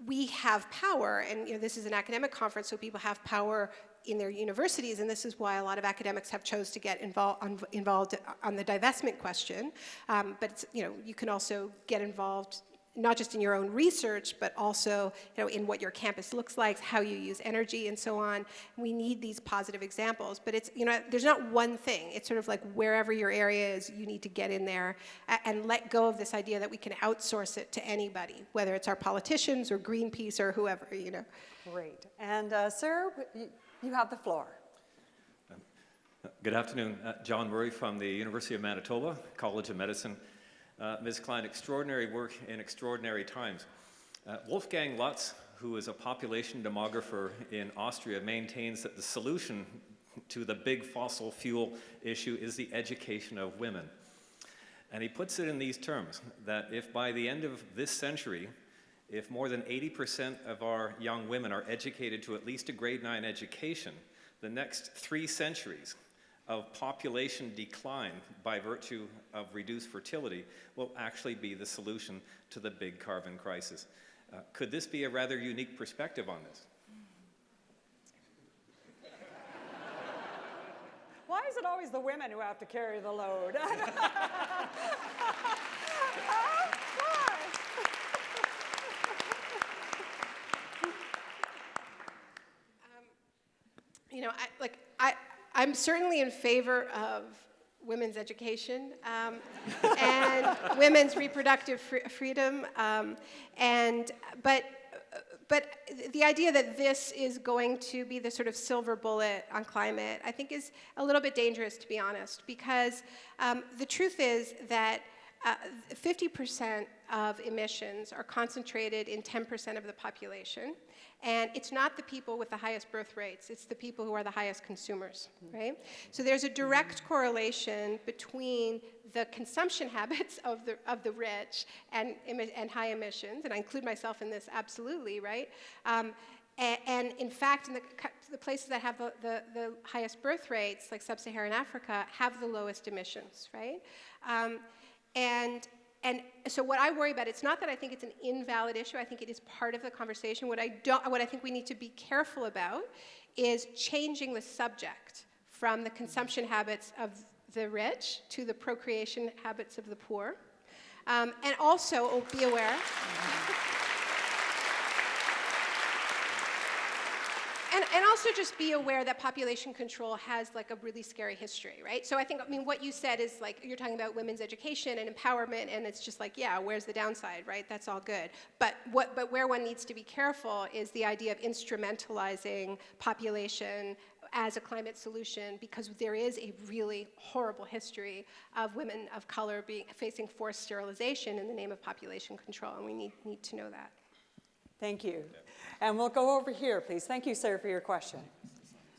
we have power, and you know, this is an academic conference, so people have power in their universities, and this is why a lot of academics have chose to get involved on the divestment question. But it's, you know, you can also get involved not just in your own research, but also in what your campus looks like, how you use energy, and so on. We need these positive examples, but it's there's not one thing. It's sort of like wherever your area is, you need to get in there and let go of this idea that we can outsource it to anybody, whether it's our politicians or Greenpeace or whoever. Great. And sir, you have the floor. Good afternoon. John Murray from the University of Manitoba, College of Medicine. Ms. Klein, extraordinary work in extraordinary times. Wolfgang Lutz, who is a population demographer in Austria, maintains that the solution to the big fossil fuel issue is the education of women. And he puts it in these terms, that if by the end of this century, if more than 80% of our young women are educated to at least a grade 9 education, the next 3 centuries of population decline by virtue of reduced fertility will actually be the solution to the big carbon crisis. Could this be a rather unique perspective on this? Why is it always the women who have to carry the load? I'm certainly in favor of women's education and women's reproductive freedom, but the idea that this is going to be the sort of silver bullet on climate, I think, is a little bit dangerous, to be honest, because the truth is that 50% of emissions are concentrated in 10% of the population. And it's not the people with the highest birth rates, it's the people who are the highest consumers, right? So there's a direct correlation between the consumption habits of the rich and high emissions, and I include myself in this absolutely, right? And in fact, in the places that have the highest birth rates, like sub-Saharan Africa, have the lowest emissions, right? And so what I worry about, it's not that I think it's an invalid issue, I think it is part of the conversation. What I think we need to be careful about is changing the subject from the consumption habits of the rich to the procreation habits of the poor. And also, be aware. And also just be aware that population control has like a really scary history, right? So I mean, what you said is like, you're talking about women's education and empowerment, and it's just like, yeah, where's the downside, right? That's all good. But where one needs to be careful is the idea of instrumentalizing population as a climate solution, because there is a really horrible history of women of color facing forced sterilization in the name of population control, and we need to know that. Thank you. And we'll go over here, please. Thank you, sir, for your question.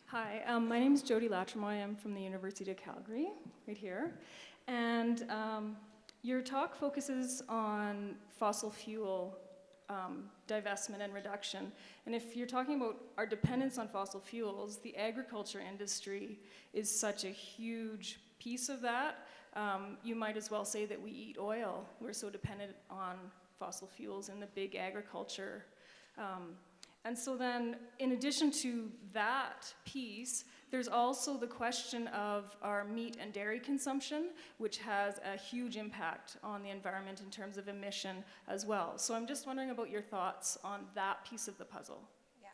Hi, my name is Jody Latramoy. I'm from the University of Calgary, right here. And your talk focuses on fossil fuel divestment and reduction. And if you're talking about our dependence on fossil fuels, the agriculture industry is such a huge piece of that. You might as well say that we eat oil. We're so dependent on fossil fuels in the big agriculture. And so then, in addition to that piece, there's also the question of our meat and dairy consumption, which has a huge impact on the environment in terms of emission as well. So I'm just wondering about your thoughts on that piece of the puzzle. Yeah.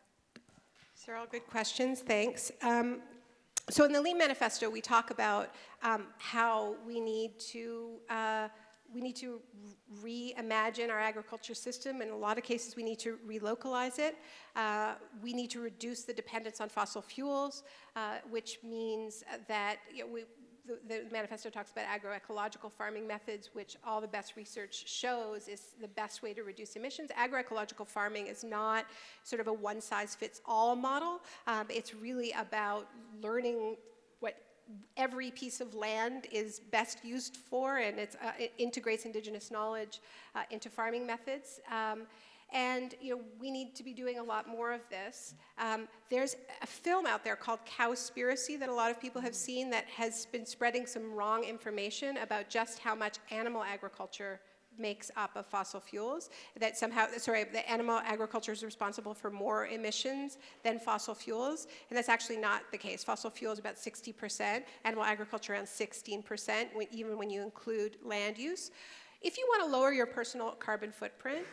These are all good questions, thanks. So in the Lean Manifesto, we talk about how we need to reimagine our agriculture system. In a lot of cases, we need to relocalize it. We need to reduce the dependence on fossil fuels, which means that the manifesto talks about agroecological farming methods, which all the best research shows is the best way to reduce emissions. Agroecological farming is not sort of a one-size-fits-all model. It's really about learning what every piece of land is best used for, and it integrates indigenous knowledge into farming methods. And we need to be doing a lot more of this. There's a film out there called Cowspiracy that a lot of people have seen that has been spreading some wrong information about just how much animal agriculture makes up of fossil fuels, that somehow, the animal agriculture is responsible for more emissions than fossil fuels, and that's actually not the case. Fossil fuels about 60%, animal agriculture around 16%, even when you include land use. if you want to lower your personal carbon footprint,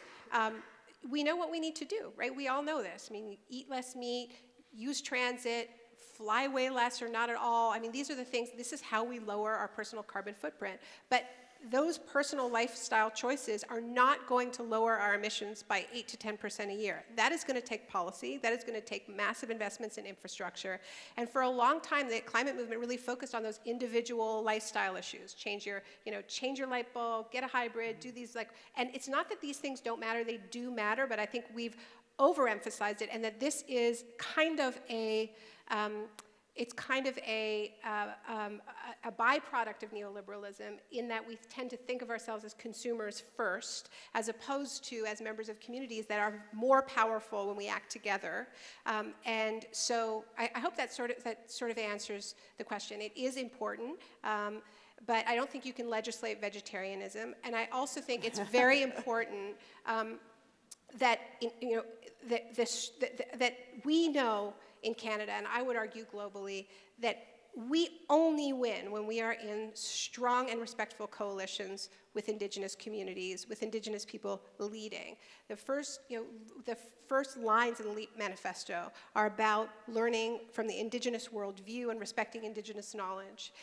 we know what we need to do, right? We all know this. I mean, eat less meat, use transit, fly way less or not at all. I mean, these are the things, this is how we lower our personal carbon footprint. But those personal lifestyle choices are not going to lower our emissions by 8 to 10% a year. That is going to take policy. That is going to take massive investments in infrastructure. And for a long time, the climate movement really focused on those individual lifestyle issues. Change your light bulb, get a hybrid, do these and it's not that these things don't matter. They do matter, but I think we've overemphasized it, and that this is kind of a it's kind of a byproduct of neoliberalism in that we tend to think of ourselves as consumers first, as opposed to as members of communities that are more powerful when we act together. And so I hope that sort of answers the question. It is important. But I don't think you can legislate vegetarianism. And I also think it's very important that that we know in Canada, and I would argue globally, that we only win when we are in strong and respectful coalitions with Indigenous communities, with Indigenous people leading. The first lines in the LEAP Manifesto are about learning from the Indigenous worldview and respecting Indigenous knowledge.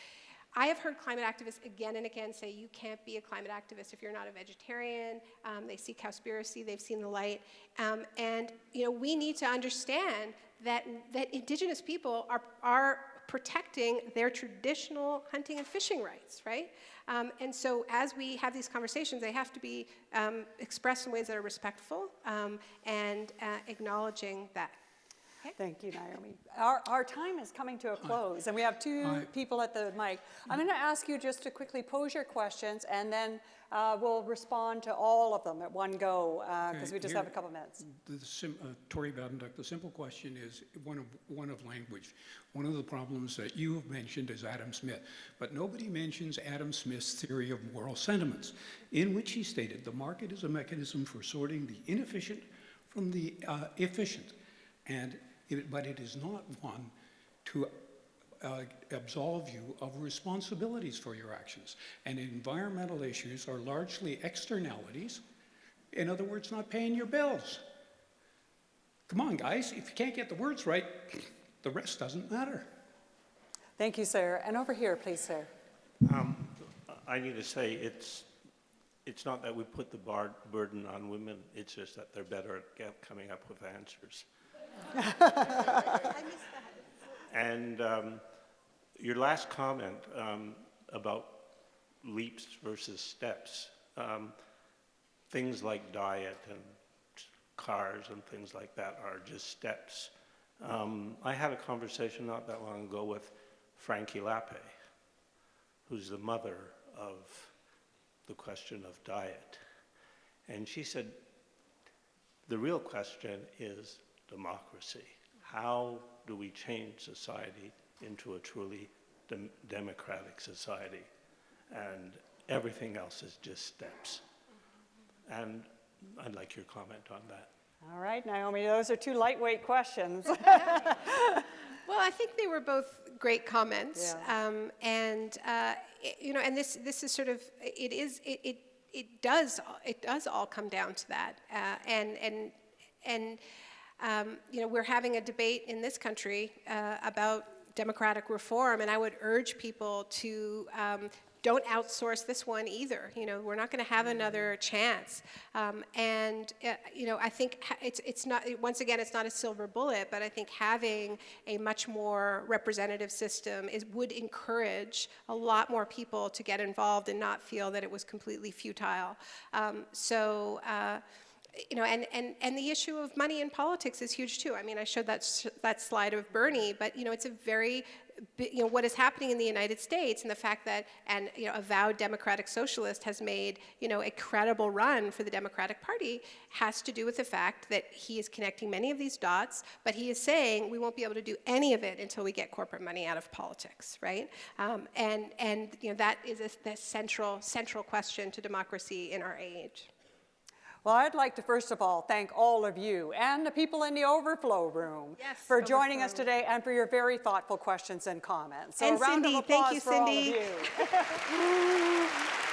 I have heard climate activists again and again say you can't be a climate activist if you're not a vegetarian. They see Cowspiracy, they've seen the light. And we need to understand that Indigenous people are protecting their traditional hunting and fishing rights, right? And so as we have these conversations, they have to be expressed in ways that are respectful and acknowledging that. Okay. Thank you, Naomi. Our time is coming to a close, and we have two people at the mic. I'm going to ask you just to quickly pose your questions, and then we'll respond to all of them at one go, because we just have a couple minutes. Tori Badenduk, the simple question is one of language. One of the problems that you have mentioned is Adam Smith, but nobody mentions Adam Smith's theory of moral sentiments, in which he stated the market is a mechanism for sorting the inefficient from the efficient. But it is not one to absolve you of responsibilities for your actions. And environmental issues are largely externalities. In other words, not paying your bills. Come on, guys, if you can't get the words right, the rest doesn't matter. Thank you, sir. And over here, please, sir. I need to say it's not that we put the burden on women, it's just that they're better at coming up with answers. I missed that. And your last comment about leaps versus steps, things like diet and cars and things like that are just steps. I had a conversation not that long ago with Frankie Lappe, who's the mother of the question of diet. And she said, the real question is democracy. How do we change society into a truly democratic society? And everything else is just steps. And I'd like your comment on that. All right, Naomi, those are two lightweight questions. Well, I think they were both great comments, Yeah. And this is sort of it does all come down to that, we're having a debate in this country about democratic reform, and I would urge people to don't outsource this one either. We're not going to have another chance. I think it's not, once again, it's not a silver bullet, but I think having a much more representative system would encourage a lot more people to get involved and not feel that it was completely futile. And the issue of money in politics is huge too. I mean, I showed that slide of Bernie, but it's a very, what is happening in the United States, and the fact that an avowed democratic socialist has made a credible run for the Democratic Party has to do with the fact that he is connecting many of these dots, but he is saying we won't be able to do any of it until we get corporate money out of politics, right? That is the central question to democracy in our age. Well, I'd like to first of all thank all of you and the people in the overflow room for joining us today and for your very thoughtful questions and comments. So and a round Cindy, of applause thank you, for all of Cindy. you.